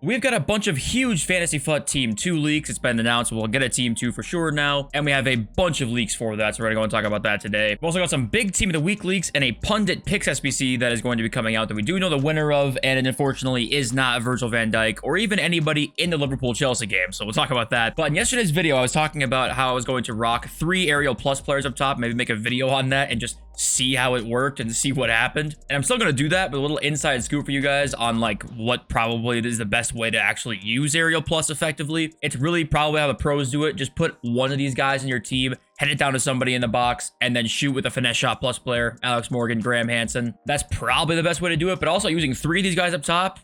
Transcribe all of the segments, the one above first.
We've got a bunch of huge Fantasy FUT Team 2 leaks. It's been announced we'll get a Team 2 for sure now, and we have a bunch of leaks for that, so we're gonna go and talk about that today. We've also got some big Team of the Week leaks and a Pundit Picks SBC that is going to be coming out that we do know the winner of, and it unfortunately is not Virgil van Dijk or even anybody in the Liverpool-Chelsea game, so we'll talk about that. But in yesterday's video, I was talking about how I was going to rock 3 Aerial Plus players up top, maybe make a video on that and just see how it worked and see what happened. And I'm still going to do that with a little inside scoop for you guys on like what probably is the best way to actually use Aerial Plus effectively. It's really probably how the pros do it. Just put one of these guys in your team, head it down to somebody in the box, and then shoot with a finesse shot plus player, Alex Morgan, Graham Hansen. That's probably the best way to do it, but also using 3 of these guys up top,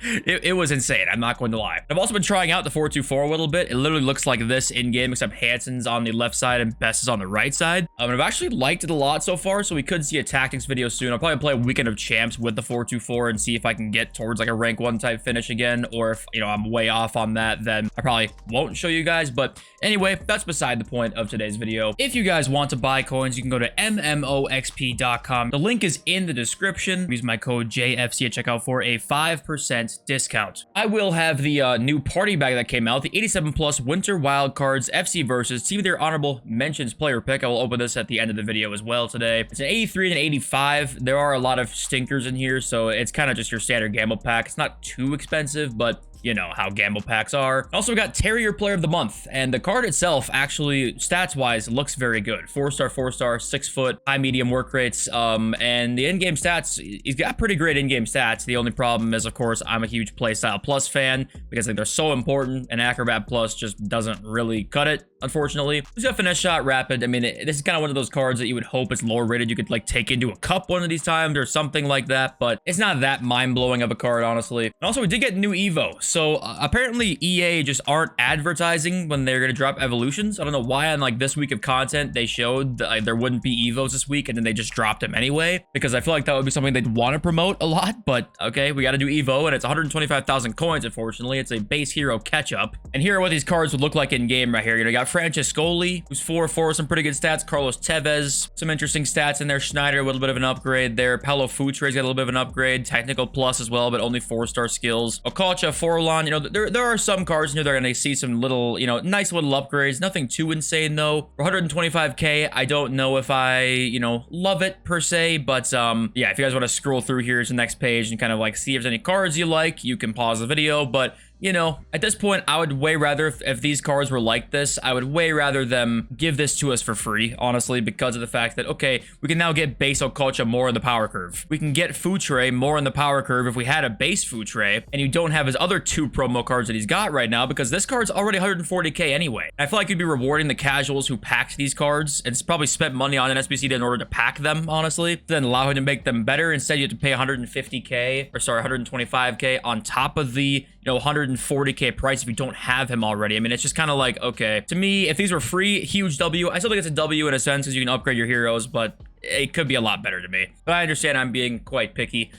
it was insane. I'm not going to lie. I've also been trying out the 4-2-4 a little bit. It literally looks like this in game, except Hansen's on the left side and Best is on the right side. And I've actually liked it a lot so far, so we could see a tactics video soon. I'll probably play a Weekend of Champs with the 4-2-4 and see if I can get towards like a rank 1 type finish again, or if, you know, I'm way off on that, then I probably won't show you guys. But anyway, that's beside the point of today's video. If you guys want to buy coins, you can go to MMOXP.com. The link is in the description. Use my code JFC at checkout for a 5% discount. I will have the new party bag that came out, the 87 plus Winter Wildcards FC versus Team of their honorable mentions player pick. I will open this at the end of the video as well today. It's an 83 and an 85. There are a lot of stinkers in here, so it's kind of just your standard gamble pack. It's not too expensive, but you know how gamble packs are. Also, we got Terrier Player of the Month, and the card itself actually, stats-wise, looks very good. 4-star, 4-star, 6 foot, high medium work rates, and the in-game stats, he's got pretty great in-game stats. The only problem is, of course, I'm a huge Playstyle Plus fan because I think they're so important, and Acrobat Plus just doesn't really cut it, unfortunately. He's got Finesse Shot, Rapid. I mean, this is kind of one of those cards that you would hope is lower rated. You could, like, take into a cup one of these times or something like that, but it's not that mind-blowing of a card, honestly. And also, we did get new Evo. So apparently EA just aren't advertising when they're going to drop evolutions. I don't know why on like this week of content they showed that there wouldn't be Evos this week, and then they just dropped them anyway, because I feel like that would be something they'd want to promote a lot. But okay, we got to do Evo, and it's 125,000 coins. Unfortunately, it's a base hero catch up. And here are what these cards would look like in game right here. You know, you got Francescoli, who's 4-4 with some pretty good stats. Carlos Tevez, some interesting stats in there. Schneider, a little bit of an upgrade there. Paulo Futre's got a little bit of an upgrade. Technical plus as well, but only 4-star skills. Okocha, Forlan, you know, there are some cards in here that are going to see some little, you know, nice little upgrades. Nothing too insane though. For 125k, I don't know if I, you know, love it per se, but yeah, if you guys want to scroll through here to the next page and kind of like see if there's any cards you like, you can pause the video. But you know, at this point, I would way rather, if these cards were like this, I would way rather them give this to us for free, honestly, because of the fact that, okay, we can now get base Okocha more in the power curve. We can get Futre more in the power curve if we had a base Futre, and you don't have his other 2 promo cards that he's got right now, because this card's already 140k anyway. I feel like you'd be rewarding the casuals who packed these cards, and probably spent money on an SBC in order to pack them, honestly, then allow him to make them better. Instead, you have to pay 150k, or sorry, 125k on top of the, you know, 140k price if you don't have him already. I mean, it's just kind of like, okay, to me, if these were free, huge W. I still think it's a W in a sense because you can upgrade your heroes, but it could be a lot better to me. But I understand I'm being quite picky.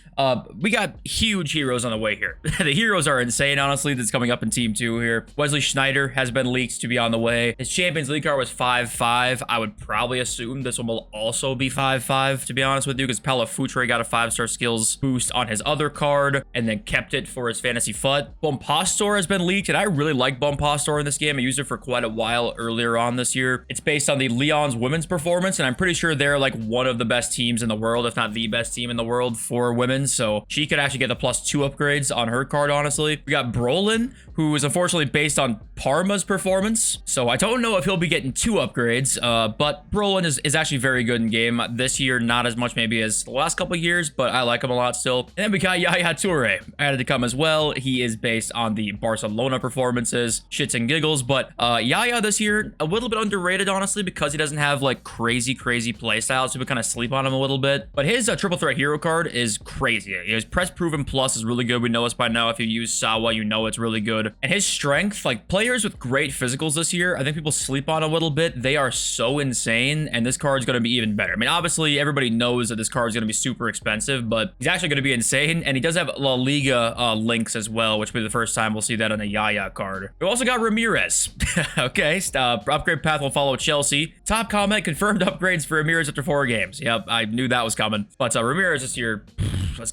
We got huge heroes on the way here. The heroes are insane, honestly, that's coming up in Team 2 here. Wesley Schneider has been leaked to be on the way. His Champions League card was 5-5. I would probably assume this one will also be 5-5, to be honest with you, because Paulo Futre got a 5-star skills boost on his other card and then kept it for his Fantasy FUT. Bompastor has been leaked, and I really like Bompastor in this game. I used it for quite a while earlier on this year. It's based on the Lyon's women's performance, and I'm pretty sure they're like one of the best teams in the world, if not the best team in the world for women. So she could actually get the +2 upgrades on her card, honestly. We got Brolin, who is unfortunately based on Parma's performance. So I don't know if he'll be getting 2 upgrades, but Brolin is actually very good in game. This year, not as much maybe as the last couple of years, but I like him a lot still. And then we got Yaya Toure added to come as well. He is based on the Barcelona performances, shits and giggles. But Yaya this year, a little bit underrated, honestly, because he doesn't have like crazy play styles. People kind of sleep on him a little bit. But his triple threat hero card is crazy. His press proven plus is really good. We know this by now. If you use Sawa, you know it's really good. And his strength, like players with great physicals this year, I think people sleep on a little bit. They are so insane, and this card's going to be even better. I mean, obviously, everybody knows that this card's going to be super expensive, but he's actually going to be insane. And he does have La Liga links as well, which will be the first time we'll see that on a Yaya card. We also got Ramirez. Okay, upgrade path will follow Chelsea. Top comment, confirmed upgrades for Ramirez after 4 games. Yep, I knew that was coming. But Ramirez this year,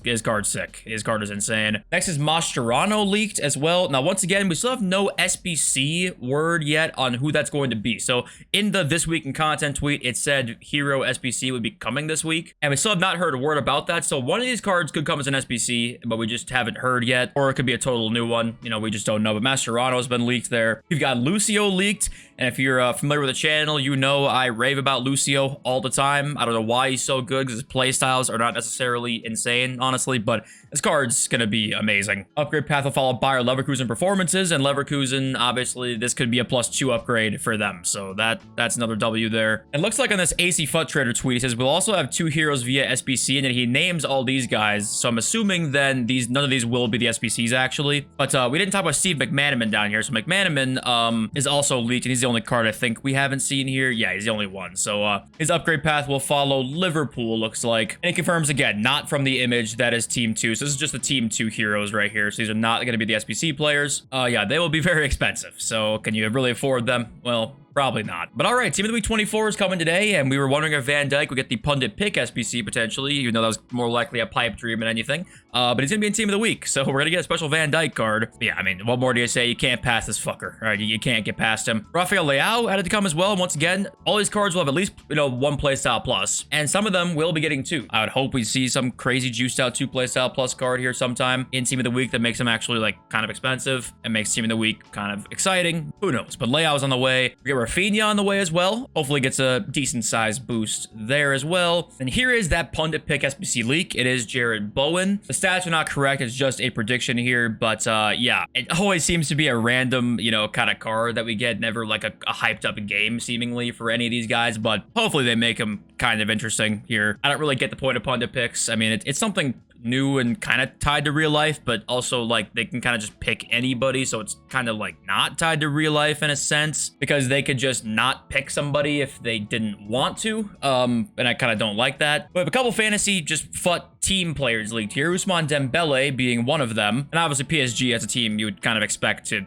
his card's sick. His card is insane. Next is Mascherano leaked as well. Now, once again, we still have no SBC word yet on who that's going to be. So in the This Week in Content tweet, it said Hero SBC would be coming this week. And we still have not heard a word about that. So one of these cards could come as an SBC, but we just haven't heard yet. Or it could be a total new one. You know, we just don't know. But Mascherano has been leaked there. We've got Lucio leaked. And if you're familiar with the channel, you know I rave about Lucio all the time. I don't know why he's so good, because his playstyles are not necessarily insane, honestly, but this card's going to be amazing. Upgrade path will follow Bayer Leverkusen performances, and Leverkusen, obviously, this could be a +2 upgrade for them, so that's another W there. It looks like on this AC FUT Trader tweet, he says, we'll also have 2 heroes via SBC, and then he names all these guys, so I'm assuming then none of these will be the SBCs, actually. But we didn't talk about Steve McManaman down here, so McManaman is also leaked, and he's the only card I think we haven't seen here. Yeah, he's the only one. So his upgrade path will follow Liverpool, looks like. And it confirms again, not from the image that is Team 2. So this is just the Team 2 heroes right here. So these are not going to be the SBC players. Yeah, they will be very expensive. So can you really afford them? Well, probably not. But all right, Team of the Week 24 is coming today, and we were wondering if Van Dijk would get the Pundit pick SBC potentially, even though that was more likely a pipe dream than anything. But he's going to be in Team of the Week, so we're going to get a special Van Dijk card. But yeah, I mean, what more do you say? You can't pass this fucker. All right, you can't get past him. Rafael Leao added to come as well. And once again, all these cards will have at least, one playstyle plus, and some of them will be getting 2. I would hope we see some crazy juiced out 2 playstyle plus card here sometime in Team of the Week that makes them actually like kind of expensive and makes Team of the Week kind of exciting. Who knows? But Leao's on the way. We get Rafinha on the way as well. Hopefully gets a decent size boost there as well. And here is that Pundit pick SBC leak. It is Jared Bowen. The stats are not correct. It's just a prediction here, but yeah, it always seems to be a random, kind of card that we get, never like a hyped up game seemingly for any of these guys, but hopefully they make them kind of interesting here. I don't really get the point of Pundit picks. I mean, it's something new and kind of tied to real life, but also like they can kind of just pick anybody, so it's kind of like not tied to real life in a sense, because they could just not pick somebody if they didn't want to, and I kind of don't like that. But a couple fantasy just FUT team players leaked here, Ousmane Dembele being one of them, and obviously PSG as a team you would kind of expect to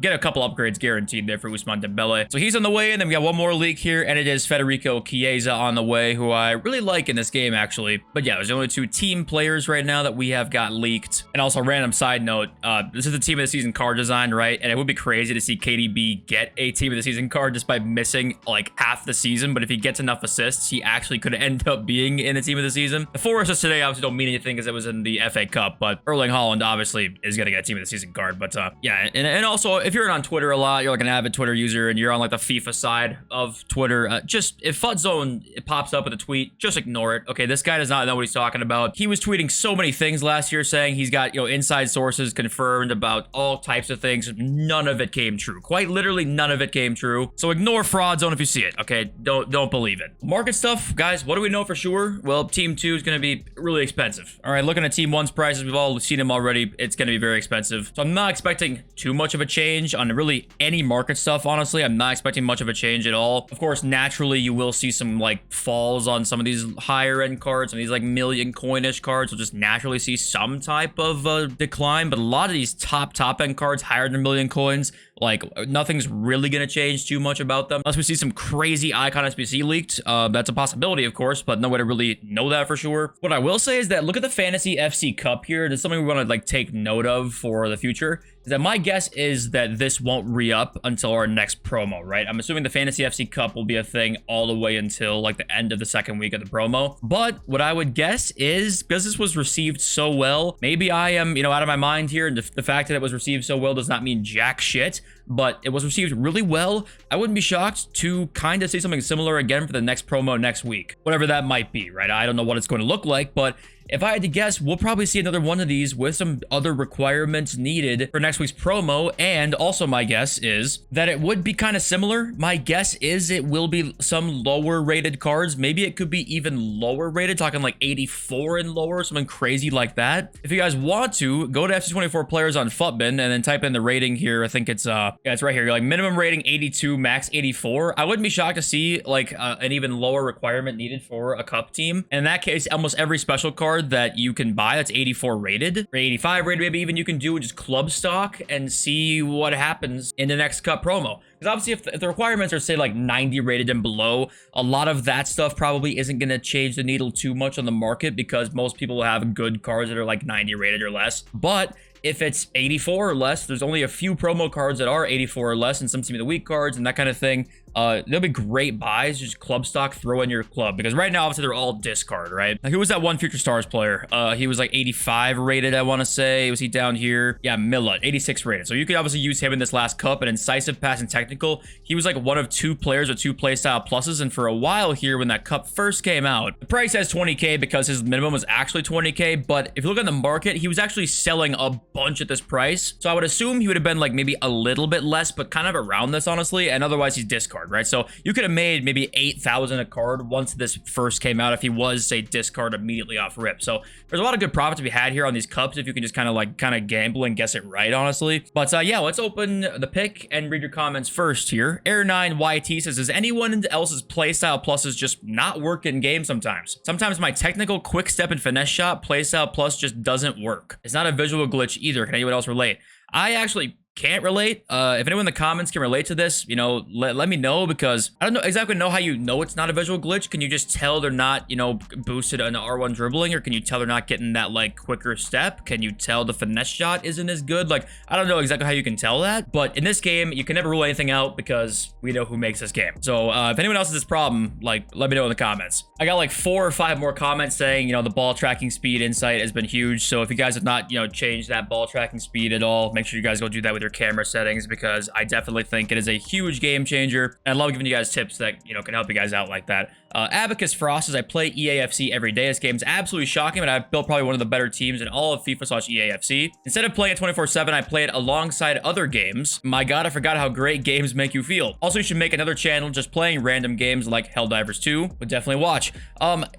get a couple upgrades guaranteed there for Ousmane Dembele. So he's on the way, and then we got one more leak here, and it is Federico Chiesa on the way, who I really like in this game, actually. But yeah, there's only 2 team players right now that we have got leaked. And also, random side note, this is the Team of the Season card design, right? And it would be crazy to see KDB get a Team of the Season card just by missing, like, half the season. But if he gets enough assists, he actually could end up being in the Team of the Season. The 4 assists today obviously don't mean anything because it was in the FA Cup, but Erling Haaland obviously is going to get a Team of the Season card. But yeah, and also, if you're on Twitter a lot, you're like an avid Twitter user, and you're on like the FIFA side of Twitter, just if FUTZone it pops up with a tweet, just ignore it. Okay, this guy does not know what he's talking about. He was tweeting so many things last year saying he's got inside sources confirmed about all types of things. None of it came true. Quite literally none of it came true. So ignore FraudZone if you see it. Okay, don't believe it. Market stuff, guys. What do we know for sure? Well, Team 2 is going to be really expensive. All right, looking at Team 1's prices, we've all seen them already. It's going to be very expensive. So I'm not expecting too much of a change on really any market stuff. Honestly, I'm not expecting much of a change at all. Of course, naturally you will see some like falls on some of these higher end cards, and these like million coinish cards will just naturally see some type of decline. But a lot of these top end cards higher than a million coins, like nothing's really gonna change too much about them unless we see some crazy icon SBC leaked. That's a possibility, of course, but no way to really know that for sure. What I will say is that look at the Fantasy FC Cup here. There's something we want to like take note of for the future. Is that my guess is that this won't re-up until our next promo, right? I'm assuming the Fantasy FC Cup will be a thing all the way until like the end of the second week of the promo. But what I would guess is, because this was received so well, maybe I am, out of my mind here, and the fact that it was received so well does not mean jack shit, but it was received really well. I wouldn't be shocked to kind of see something similar again for the next promo next week, whatever that might be, right? I don't know what it's going to look like, but if I had to guess, we'll probably see another one of these with some other requirements needed for next week's promo. And also my guess is that it would be kind of similar. My guess is it will be some lower rated cards. Maybe it could be even lower rated, talking like 84 and lower, something crazy like that. If you guys want to, go to FC24 players on FUTBin and then type in the rating here. I think it's, yeah, it's right here. You're like minimum rating 82, max 84. I wouldn't be shocked to see like an even lower requirement needed for a cup team. And in that case, almost every special card that you can buy that's 84 rated or 85 rated, maybe even you can do just club stock and see what happens in the next cup promo. Because obviously if the requirements are say like 90 rated and below, a lot of that stuff probably isn't going to change the needle too much on the market because most people will have good cards that are like 90 rated or less. But if it's 84 or less, there's only a few promo cards that are 84 or less and some Team of the Week cards and that kind of thing. They'll be great buys. Just club stock, throw in your club. Because right now, obviously, they're all discard, right? Like, who was that one Future Stars player? He was like 85 rated, I want to say. Was he down here? Yeah, Milla, 86 rated. So you could obviously use him in this last cup. And Incisive, Pass, and Technical, he was like one of 2 players with 2 playstyle pluses. And for a while here, when that cup first came out, the price says 20K because his minimum was actually 20K. But if you look at the market, he was actually selling a bunch at this price. So I would assume he would have been like maybe a little bit less, but kind of around this, honestly. And otherwise, he's discard. Right, so you could have made maybe 8,000 a card once this first came out if he was, say, discard immediately off rip. So there's a lot of good profit to be had here on these cups if you can just kind of gamble and guess it right, honestly. But yeah, let's open the pick and read your comments first here. Air9YT says, does anyone else's playstyle pluses just not work in game sometimes? Sometimes my technical, quick step, and finesse shot playstyle plus just doesn't work. It's not a visual glitch either. Can anyone else relate? I actually can't relate. If anyone in the comments can relate to this, you know, let me know, because I don't know exactly how you know it's not a visual glitch. Can you just tell they're not, you know, boosted on R1 dribbling, or can you tell they're not getting that like quicker step? Can you tell the finesse shot isn't as good? Like, I don't know exactly how you can tell that, but in this game, you can never rule anything out because we know who makes this game. So if anyone else has this problem, like, let me know in the comments. I got like 4 or 5 more comments saying, you know, the ball tracking speed insight has been huge. So if you guys have not, you know, changed that ball tracking speed at all, make sure you guys go do that with your camera settings, because I definitely think it is a huge game changer. And I love giving you guys tips that, you know, can help you guys out like that. Abacus Frost says, I play EAFC every day. This game's absolutely shocking, but I've built probably one of the better teams in all of FIFA/EAFC. Instead of playing it 24/7, I play it alongside other games. My god, I forgot how great games make you feel. Also, you should make another channel just playing random games like Helldivers 2. Would definitely watch.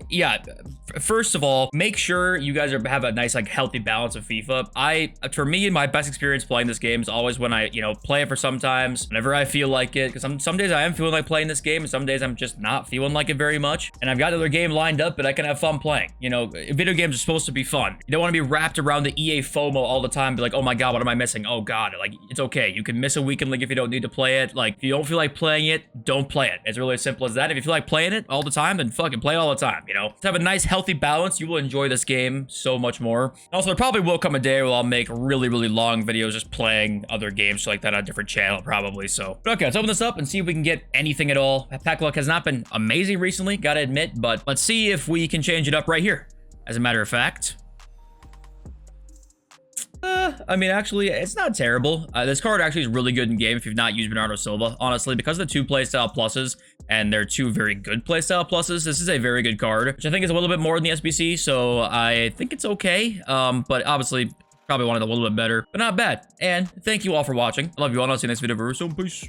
Yeah, first of all, make sure you guys have a nice, like, healthy balance of FIFA. For me, my best experience playing this game is always when I, you know, play it for sometimes, whenever I feel like it, because some days I am feeling like playing this game, and some days I'm just not feeling like it very much, and I've got another game lined up that I can have fun playing. You know, video games are supposed to be fun. You don't want to be wrapped around the EA FOMO all the time, be like, oh my god, what am I missing? Oh god, like, it's okay. You can miss a weekend league if you don't need to play it. Like, if you don't feel like playing it, don't play it. It's really as simple as that. If you feel like playing it all the time, then fucking play it all the time, you know? To have a nice, healthy balance, you will enjoy this game so much more. Also, there probably will come a day where I'll make really, really long videos just playing other games like that on a different channel, probably. So, but okay, let's open this up and see if we can get anything at all. Pack luck has not been amazing recently, gotta admit, but let's see if we can change it up right here. As a matter of fact, I mean, actually, it's not terrible. This card actually is really good in game if you've not used Bernardo Silva, honestly, because of the 2 playstyle pluses, and they're 2 very good playstyle pluses. This is a very good card, which I think is a little bit more than the SBC, so I think it's okay. But obviously, probably wanted a little bit better, but not bad. And thank you all for watching. I love you all, and I'll see you next video very soon. Peace.